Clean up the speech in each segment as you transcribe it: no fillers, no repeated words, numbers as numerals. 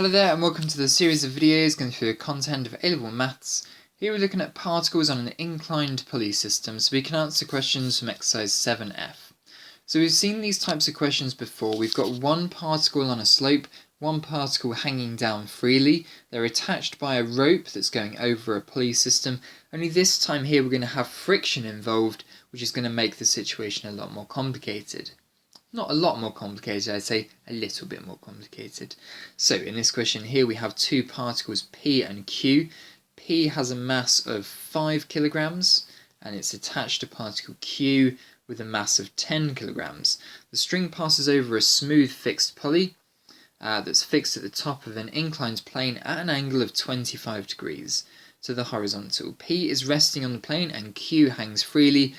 Hello there and welcome to the series of videos going through the content of A-Level Maths. Here we're looking at particles on an inclined pulley system so we can answer questions from exercise 7F. So we've seen these types of questions before. We've got one particle on a slope, one particle hanging down freely. They're attached by a rope that's going over a pulley system. Only this time here we're going to have friction involved, which is going to make the situation a lot more complicated. Not a lot more complicated, I'd say a little bit more complicated. So in this question here we have two particles P and Q. P has a mass of 5 kilograms and it's attached to particle Q with a mass of 10 kilograms. The string passes over a smooth fixed pulley that's fixed at the top of an inclined plane at an angle of 25 degrees to the horizontal. P is resting on the plane and Q hangs freely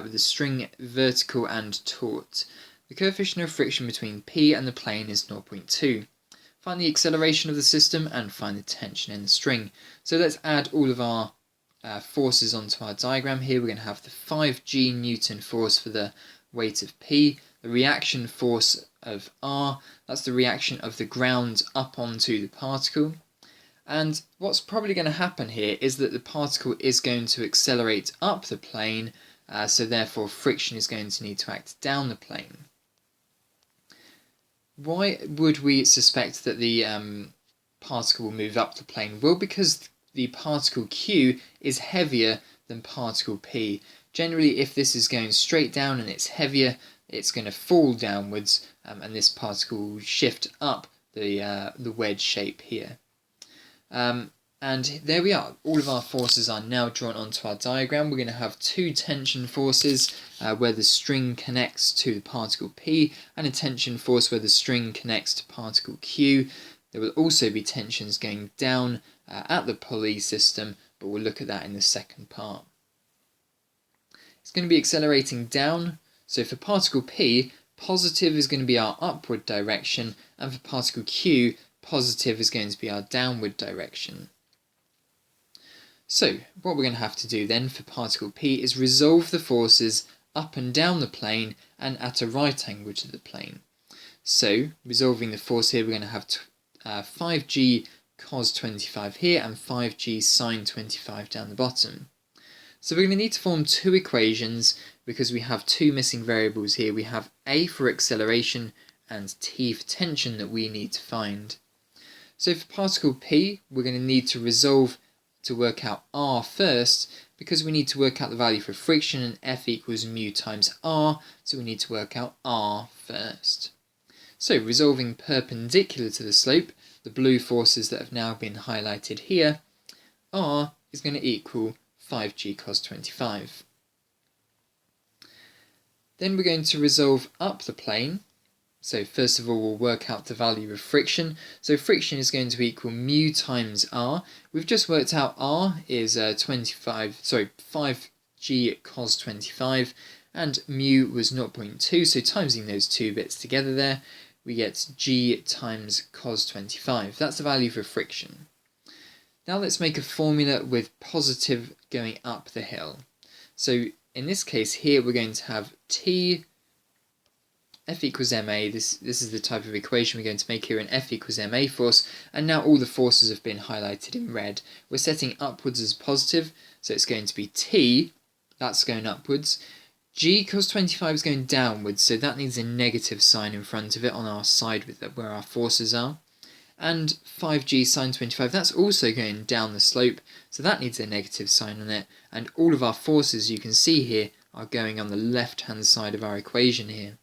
with the string vertical and taut. The coefficient of friction between P and the plane is 0.2. Find the acceleration of the system and find the tension in the string. So let's add all of our forces onto our diagram here. We're going to have the 5G Newton force for the weight of P, the reaction force of R, that's the reaction of the ground up onto the particle. And what's probably going to happen here is that the particle is going to accelerate up the plane, so therefore friction is going to need to act down the plane. Why would we suspect that the particle will move up the plane? Well, because the particle Q is heavier than particle P. Generally, if this is going straight down and it's heavier, it's going to fall downwards, and this particle will shift up the wedge shape here. And there we are, all of our forces are now drawn onto our diagram. We're going to have two tension forces where the string connects to the particle P, and a tension force where the string connects to particle Q. There will also be tensions going down at the pulley system, but we'll look at that in the second part. It's going to be accelerating down, so for particle P, positive is going to be our upward direction, and for particle Q, positive is going to be our downward direction. So what we're going to have to do then for particle P is resolve the forces up and down the plane and at a right angle to the plane. So resolving the force here, we're going to have 5G cos 25 here and 5G sine 25 down the bottom. So we're going to need to form two equations because we have two missing variables here. We have A for acceleration and T for tension that we need to find. So for particle P, we're going to need to resolve to work out R first, because we need to work out the value for friction, and F equals mu times R, so we need to work out R first. So resolving perpendicular to the slope, the blue forces that have now been highlighted here, R is going to equal 5G cos 25. Then we're going to resolve up the plane. So first of all, we'll work out the value of friction. So friction is going to equal mu times R. We've just worked out R is 5G cos 25, and mu was 0.2. So timesing those two bits together there, we get G times cos 25. That's the value for friction. Now let's make a formula with positive going up the hill. So in this case here, we're going to have T F equals ma. This is the type of equation we're going to make here, an F equals ma force, and now all the forces have been highlighted in red. We're setting upwards as positive, so it's going to be T, that's going upwards. G cos 25 is going downwards, so that needs a negative sign in front of it on our side with where our forces are. And 5G sine 25, that's also going down the slope, so that needs a negative sign on it. And all of our forces, you can see here, are going on the left-hand side of our equation here.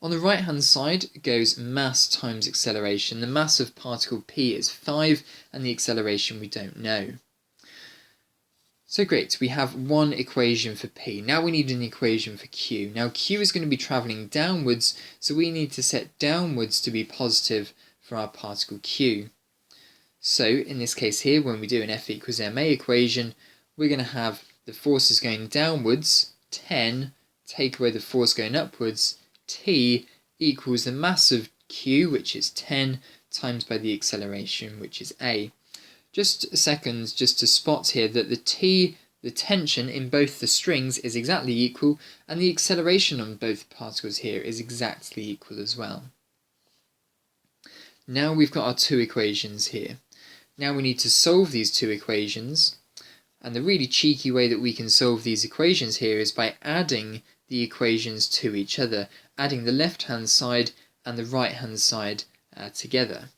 On the right hand side goes mass times acceleration. The mass of particle P is 5 and the acceleration we don't know. So great, we have one equation for P. Now we need an equation for Q. Now Q is going to be travelling downwards, so we need to set downwards to be positive for our particle Q. So in this case here, when we do an F equals ma equation, we're going to have the forces going downwards, 10, take away the force going upwards, T equals the mass of Q, which is 10, times by the acceleration, which is A. Just a second, just to spot here that the tension in both the strings is exactly equal, and the acceleration on both particles here is exactly equal as well. Now we've got our two equations here. Now we need to solve these two equations, and the really cheeky way that we can solve these equations here is by adding the equations to each other, adding the left hand side and the right hand side together.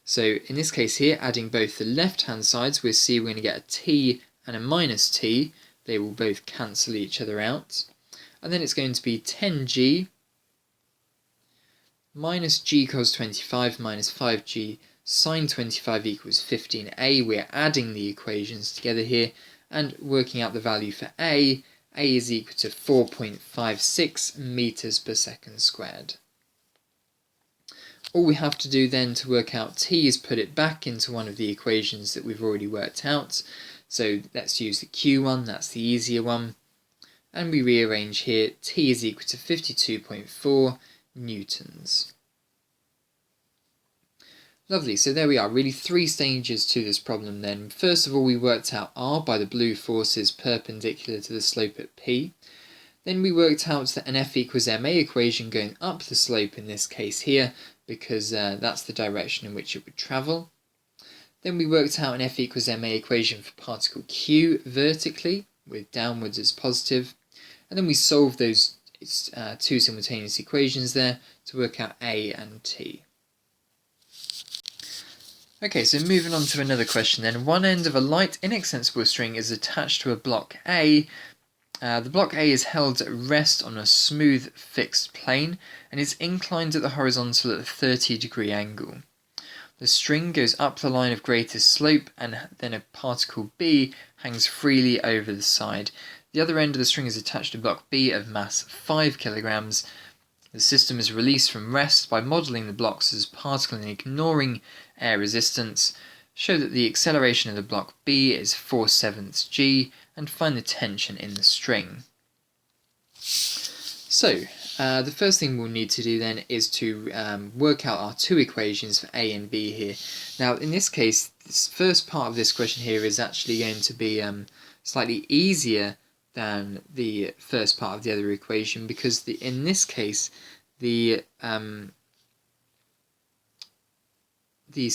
So in this case here, adding both the left hand sides, we'll see we're going to get a t and a minus t. They will both cancel each other out. And then it's going to be 10g minus g cos 25 minus 5g sine 25 equals 15a. We're adding the equations together here and working out the value for a. A is equal to 4.56 meters per second squared. All we have to do then to work out t is put it back into one of the equations that we've already worked out. So let's use the q one, that's the easier one. And we rearrange here, t is equal to 52.4 newtons. Lovely, so there we are, really three stages to this problem then. First of all, we worked out r by the blue forces perpendicular to the slope at p. Then we worked out that an F equals ma equation going up the slope in this case here, because that's the direction in which it would travel. Then we worked out an F equals ma equation for particle q vertically, with downwards as positive. And then we solved those two simultaneous equations there to work out a and t. Okay, so moving on to another question then. One end of a light inextensible string is attached to a block A. The block A is held at rest on a smooth fixed plane and is inclined at the horizontal at a 30-degree angle. The string goes up the line of greatest slope and then a particle B hangs freely over the side. The other end of the string is attached to block B of mass 5 kilograms. The system is released from rest by modelling the blocks as particle and ignoring air resistance. Show that the acceleration of the block B is 4/7 g and find the tension in the string. So, the first thing we'll need to do then is to work out our two equations for A and B here. Now, in this case, this first part of this question here is actually going to be slightly easier than the first part of the other equation, because in this case, this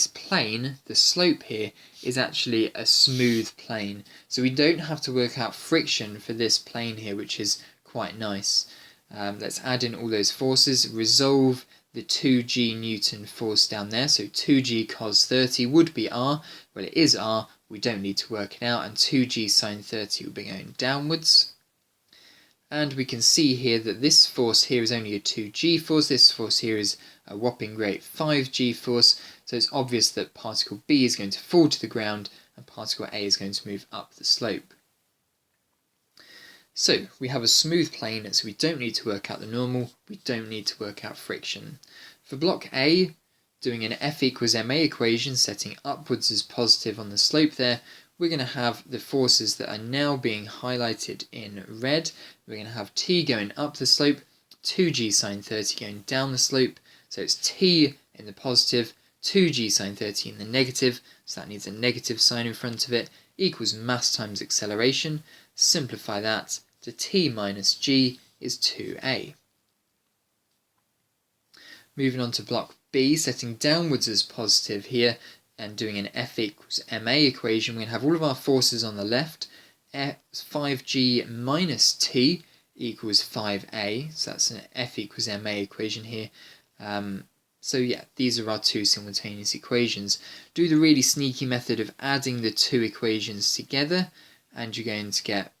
plane, the slope here, is actually a smooth plane. So we don't have to work out friction for this plane here, which is quite nice. Let's add in all those forces, resolve the 2g Newton force down there. So 2g cos 30 would be r. Well, it is r. We don't need to work it out. And 2g sine 30 will be going downwards. And we can see here that this force here is only a 2g force. This force here is a whopping great 5g force. So it's obvious that particle B is going to fall to the ground and particle A is going to move up the slope. So we have a smooth plane, so we don't need to work out the normal, we don't need to work out friction. For block A, doing an F equals ma equation, setting upwards as positive on the slope there, we're going to have the forces that are now being highlighted in red. We're going to have T going up the slope, 2g sine 30 going down the slope, so it's T in the positive, 2g sine 30 in the negative, so that needs a negative sign in front of it, equals mass times acceleration. Simplify that to T minus g is 2a. Moving on to block B, setting downwards as positive here and doing an F equals ma equation, we're going to have all of our forces on the left. 5g minus t equals 5a, so that's an F equals ma equation here. So yeah, these are our two simultaneous equations. Do the really sneaky method of adding the two equations together, and you're going to get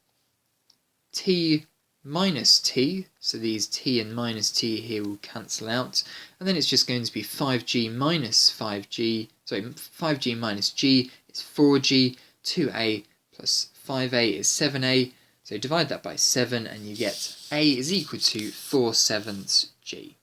t minus t, so these t and minus t here will cancel out, and then it's just going to be 5g minus 5g, sorry, 5g minus g is 4g, 2a plus 5a is 7a, so divide that by 7 and you get a is equal to 4/7 g.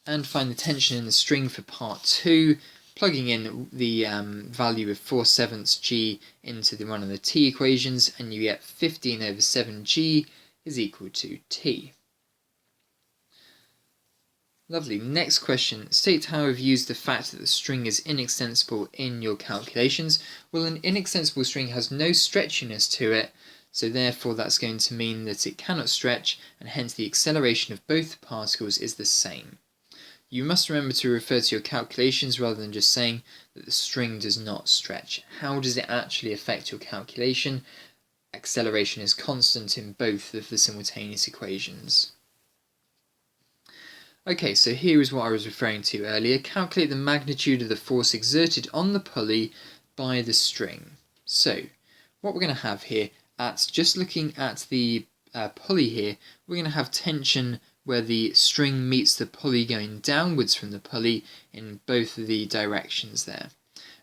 And find the tension in the string for part 2, plugging in the value of 4/7 g into one of the t equations, and you get 15/7g is equal to t. Lovely. Next question. State how you've used the fact that the string is inextensible in your calculations. Well, an inextensible string has no stretchiness to it, so therefore that's going to mean that it cannot stretch, and hence the acceleration of both particles is the same. You must remember to refer to your calculations rather than just saying that the string does not stretch. How does it actually affect your calculation? Acceleration is constant in both of the simultaneous equations. Okay, so here is what I was referring to earlier. Calculate the magnitude of the force exerted on the pulley by the string. So, what we're going to have here, just looking at the pulley here, we're going to have tension where the string meets the pulley going downwards from the pulley in both of the directions there.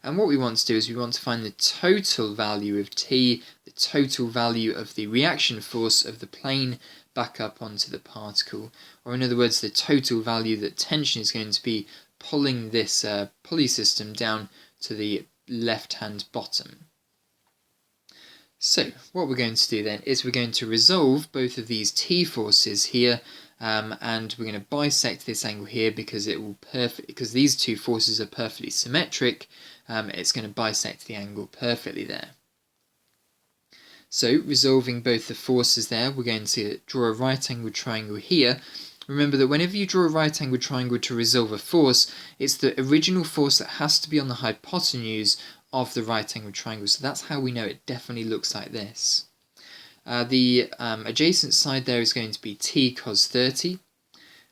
And what we want to do is we want to find the total value of T, the total value of the reaction force of the plane back up onto the particle, or in other words the total value that tension is going to be pulling this pulley system down to the left hand bottom. So what we're going to do then is we're going to resolve both of these T forces here, and we're going to bisect this angle here because because these two forces are perfectly symmetric. It's going to bisect the angle perfectly there. So resolving both the forces there, we're going to draw a right angled triangle here. Remember that whenever you draw a right angled triangle to resolve a force, it's the original force that has to be on the hypotenuse of the right angled triangle. So that's how we know it definitely looks like this. The adjacent side there is going to be t cos 30.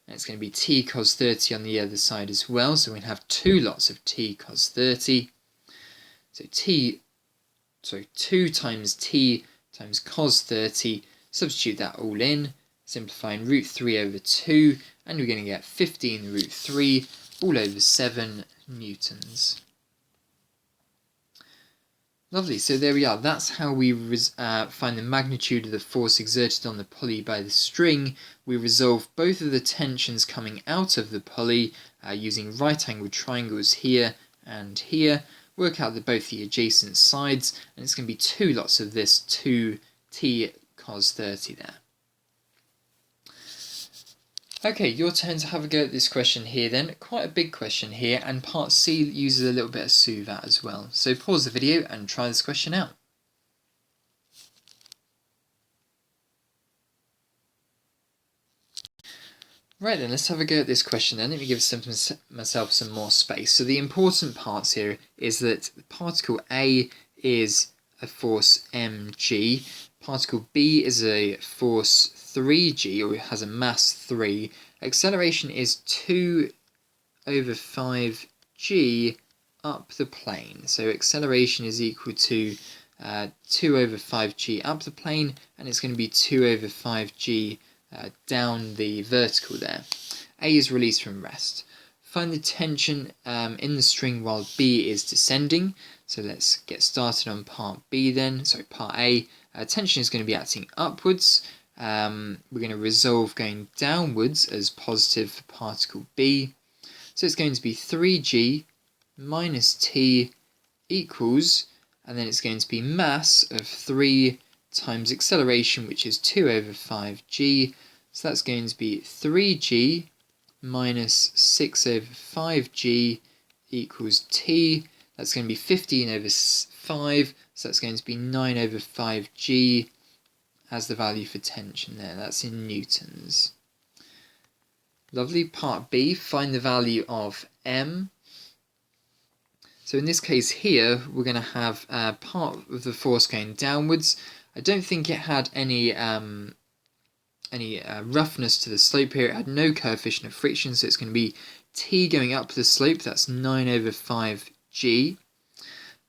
And it's going to be t cos 30 on the other side as well. So we have two lots of t cos 30. So 2 times t times cos 30, substitute that all in, simplifying root 3 over 2, and we're going to get 15 root 3 all over 7 newtons. Lovely, so there we are. That's how we find the magnitude of the force exerted on the pulley by the string. We resolve both of the tensions coming out of the pulley using right-angled triangles here and here. Work out both the adjacent sides, and it's going to be two lots of this 2t cos 30 there. Okay, your turn to have a go at this question here then. Quite a big question here, and part C uses a little bit of suvat as well. So pause the video and try this question out. Right then, let's have a go at this question then. Let me give myself some more space. So the important parts here is that particle A is a force mg, particle B is a force 3g, or it has a mass 3. Acceleration is 2 over 5g up the plane. So acceleration is equal to 2 over 5g up the plane, and it's going to be 2 over 5g down the vertical there. A is released from rest. Find the tension in the string while B is descending. So let's get started on part B then. So part A, tension is going to be acting upwards. We're going to resolve going downwards as positive for particle B. So it's going to be 3g minus t equals, and then it's going to be mass of 3 times acceleration, which is 2 over 5g. So that's going to be 3g minus 6 over 5g equals t. That's going to be 15 over 5, so that's going to be 9 over 5g as the value for tension there. That's in newtons. Lovely. Part B, find the value of m. So in this case here, we're going to have part of the force going downwards. I don't think it had any roughness to the slope here. It had no coefficient of friction, so it's going to be t going up the slope. That's 9 over 5g.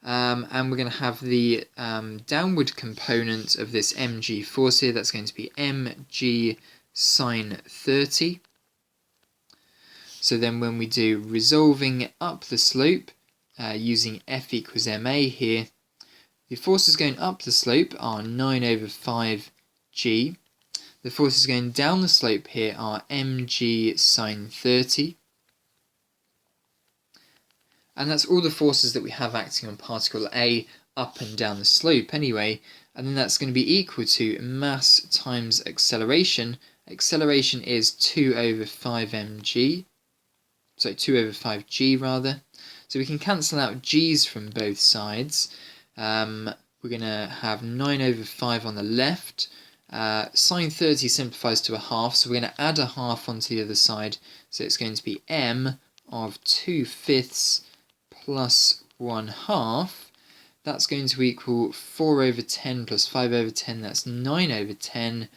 And we're going to have the downward component of this mg force here. That's going to be mg sine 30. So then when we do resolving up the slope using F equals ma here, the forces going up the slope are 9 over 5g. The forces going down the slope here are mg sine 30. And that's all the forces that we have acting on particle A up and down the slope anyway. And then that's going to be equal to mass times acceleration. Acceleration is 2 over 5mg. So 2 over 5g rather. So we can cancel out g's from both sides. we're going to have 9 over 5 on the left. Sine 30 simplifies to a half, so we're going to add a half onto the other side. So it's going to be m of 2/5 plus 1/2. That's going to equal 4 over 10 plus 5 over 10, that's 9 over 10.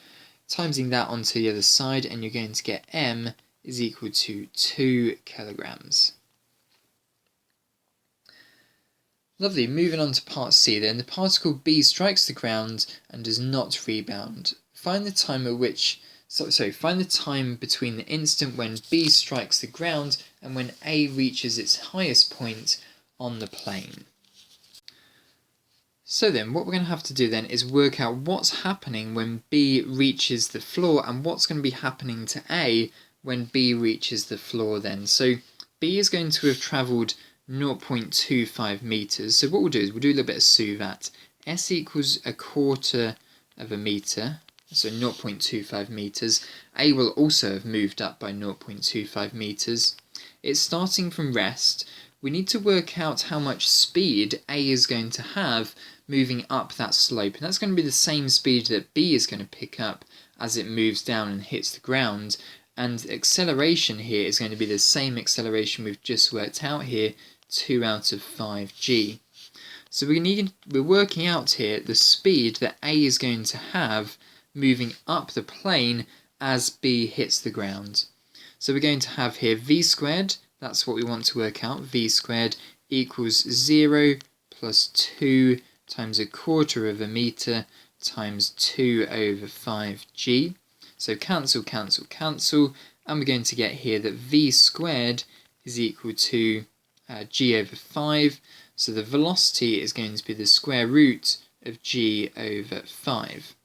Timesing that onto the other side, and you're going to get m is equal to 2 kilograms. Lovely, moving on to part C then. The particle B strikes the ground and does not rebound. Find the time at which, find the time between the instant when B strikes the ground and when A reaches its highest point on the plane. So then, what we're going to have to do then is work out what's happening when B reaches the floor and what's going to be happening to A when B reaches the floor then. So B is going to have travelled 0.25 meters. So what we'll do is we'll do a little bit of suvat. S equals 1/4 of a meter, so 0.25 meters. A will also have moved up by 0.25 meters. It's starting from rest. We need to work out how much speed A is going to have moving up that slope, and that's going to be the same speed that B is going to pick up as it moves down and hits the ground. And acceleration here is going to be the same acceleration we've just worked out here, 2 out of 5g. So we're working out here the speed that A is going to have moving up the plane as B hits the ground. So we're going to have here v squared, that's what we want to work out, v squared equals 0 plus 2 times 1/4 of a meter times 2 over 5g. So cancel, cancel, cancel, and we're going to get here that v squared is equal to g over 5, so the velocity is going to be the square root of g over 5.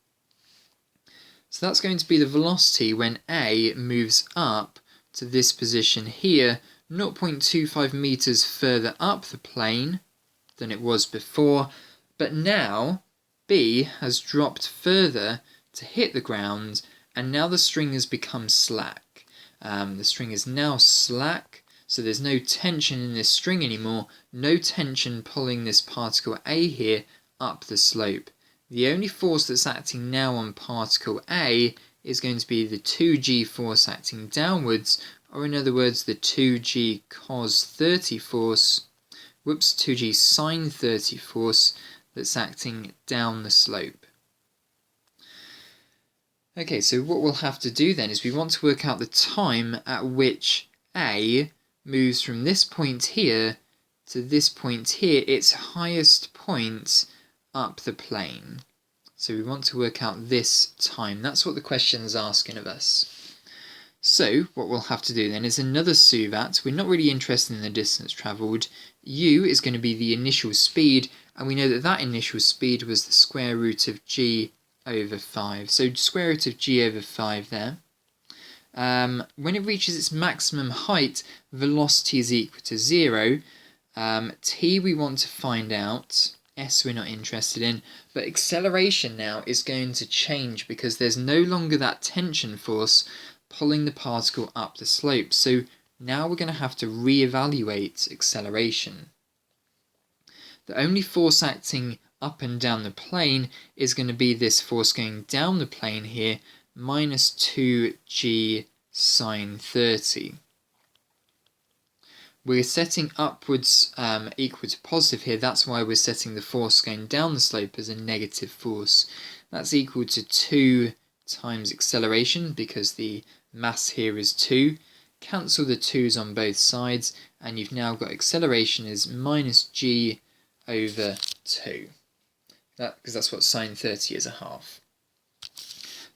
So that's going to be the velocity when A moves up to this position here, 0.25 meters further up the plane than it was before, but now B has dropped further to hit the ground, and now the string has become slack. The string is now slack, so there's no tension in this string anymore, no tension pulling this particle A here up the slope. The only force that's acting now on particle A is going to be the 2g force acting downwards, or in other words the 2g cos 30 force, 2g sine 30 force that's acting down the slope. Okay, so what we'll have to do then is we want to work out the time at which A moves from this point here to this point here, its highest point up the plane. So we want to work out this time. That's what the question's asking of us. So what we'll have to do then is another suvat. We're not really interested in the distance travelled. U is going to be the initial speed, and we know that that initial speed was the square root of g over 5. So square root of g over 5 there. When it reaches its maximum height, velocity is equal to 0. T we want to find out, S we're not interested in, but acceleration now is going to change because there's no longer that tension force pulling the particle up the slope. So now we're going to have to reevaluate acceleration. The only force acting up and down the plane is going to be this force going down the plane here, minus 2g sine 30. We're setting upwards equal to positive here, that's why we're setting the force going down the slope as a negative force. That's equal to 2 times acceleration, because the mass here is 2. Cancel the 2's on both sides, and you've now got acceleration is minus g over 2. Because that's what sine 30 is, a half.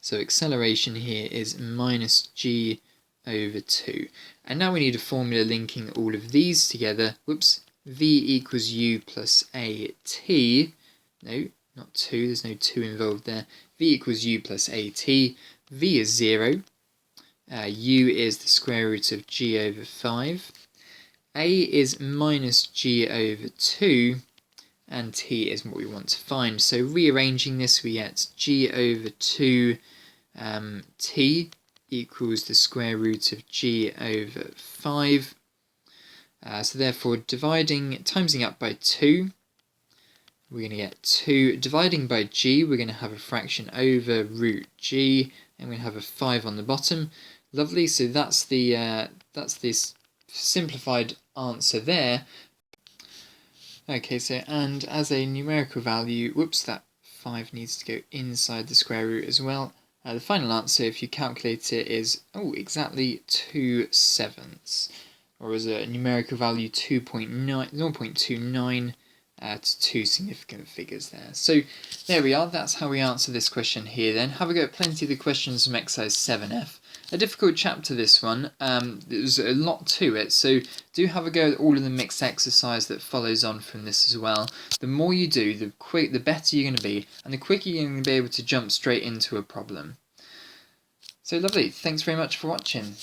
So acceleration here is minus g over 2. And now we need a formula linking all of these together. V equals u plus at. No, not 2, there's no 2 involved there. V equals u plus at. V is 0. U is the square root of g over 5. A is minus g over 2. And t is what we want to find. So rearranging this, we get g over 2 t equals the square root of g over 5. So therefore timesing up by 2, we're going to get 2. Dividing by g, we're going to have a fraction over root g, and we're going to have a 5 on the bottom. Lovely, so that's this simplified answer there. Okay, so and as a numerical value, whoops, that 5 needs to go inside the square root as well. The final answer, if you calculate it, is exactly 2/7, or as a numerical value 0.29 to 2 significant figures there. So there we are, that's how we answer this question here then. Have a go at plenty of the questions from exercise 7F. A difficult chapter, this one. There's a lot to it, so do have a go at all of the mixed exercise that follows on from this as well. The more you do, the better you're going to be, and the quicker you're going to be able to jump straight into a problem. So lovely, thanks very much for watching.